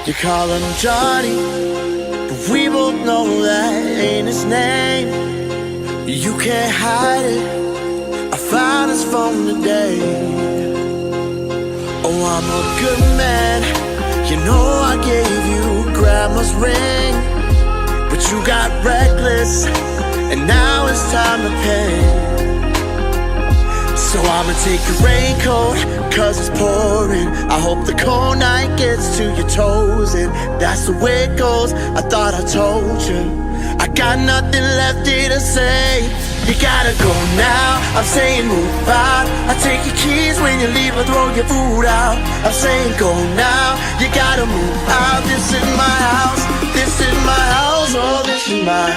You call him Johnny, but we both know that ain't his name. You can't hide it, I found his phone today. Oh, I'm a good man, you know I gave you grandma's ring, but you got reckless, and now it's time to pay. So I'ma take your raincoat, cause it's pouring. I hope the cold night gets to your toes, and that's the way it goes. I thought I told you, I got nothing left here to say. You gotta go now, I'm saying move out. I take your keys when you leave or throw your food out. I'm saying go now, you gotta move out. This is my house, this is my house, oh this is mine.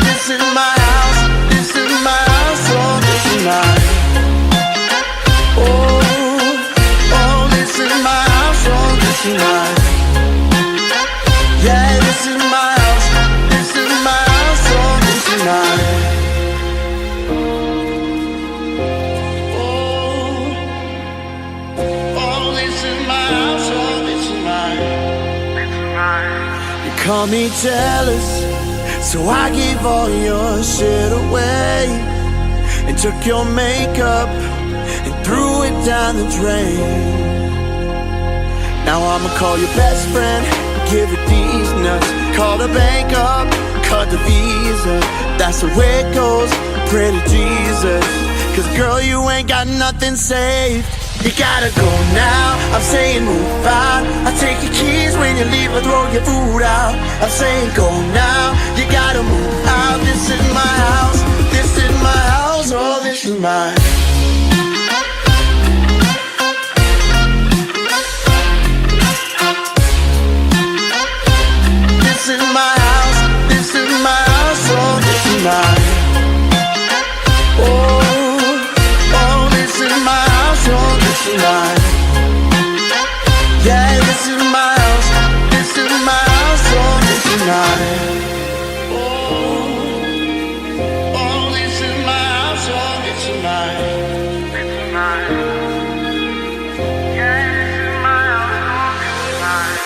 This is my house, this is my house, oh this is mine. Oh, this is my house, oh this is mine. Yeah, this is my house, this is my house, oh this is mine. Oh, this is my house, oh this is mine. You call me jealous, so I gave all your shit away and took your makeup and threw it down the drain. Now I'ma call your best friend, give it these nuts. Call the bank up, cut the visa. That's the way it goes, pray to Jesus, cause girl you ain't got nothing saved. You gotta go now, I'm saying move out. I take your keys when you leave or throw your food out. I'm saying go now, you gotta move out. This is my house, this is my house, oh this is mine. This is my house, this is my house, oh this is mine. Oh, this is my house, oh this is mine. Yeah, this is my house, this is my house, oh this is mine. Oh, this is my house, oh this is mine. This is mine. Yeah, this is my house, oh this is mine.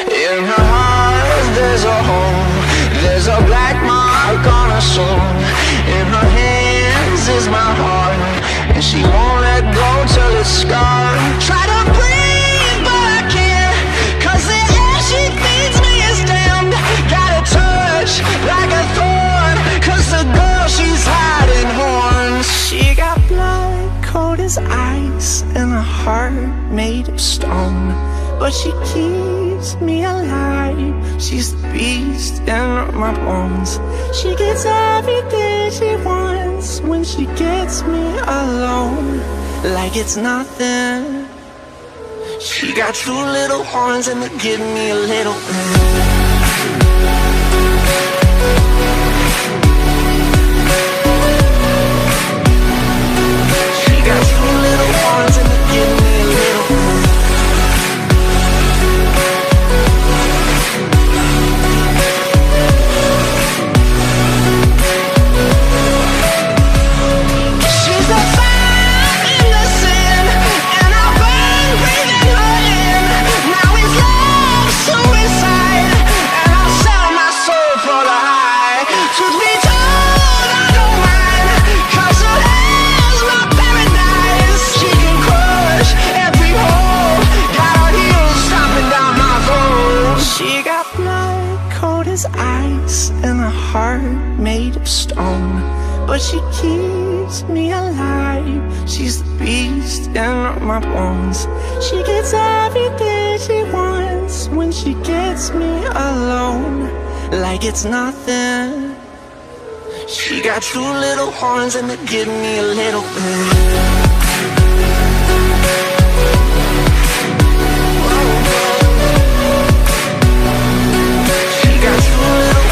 In her heart there's a hole, there's a black mark on her soul. In her hands is my heart, and she won't let go till it's scarred. Try to breathe but I can't, cause the air she feeds me is damned. Got a touch like a thorn, cause the girl she's hiding horns. She got blood cold as ice and a heart made of stone, but she keeps me alive. She's the beast in my bones. She gets everything she wants when she gets me alone, like it's nothing. She got two little horns and they give me a little She got two little horns and they give me a little ice and a heart made of stone, but she keeps me alive. She's the beast in my bones. She gets everything she wants when she gets me alone, like it's nothing. She got two little horns and they give me a little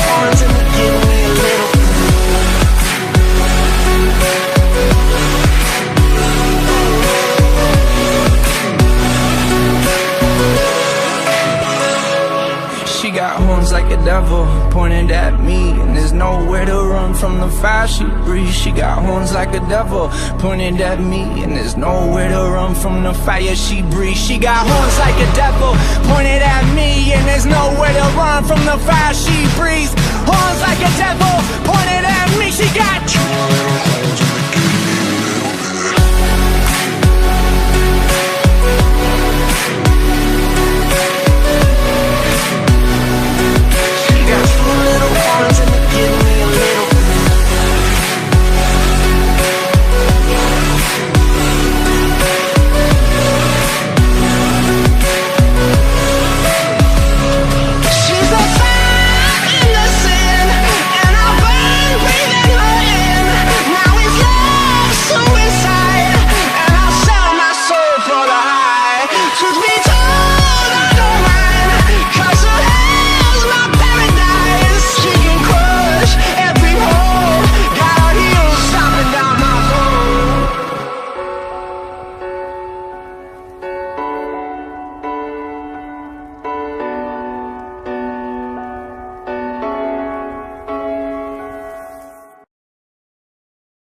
horns and they give me a little horns like a devil pointed at me, and there's nowhere to run from the fire she breathes. She got horns like a devil pointed at me, and there's nowhere to run from the fire she breathes. She got horns like a devil pointed at me, and there's nowhere to run from the fire she breathes. Horns like a devil pointed at me. She got two little holes in the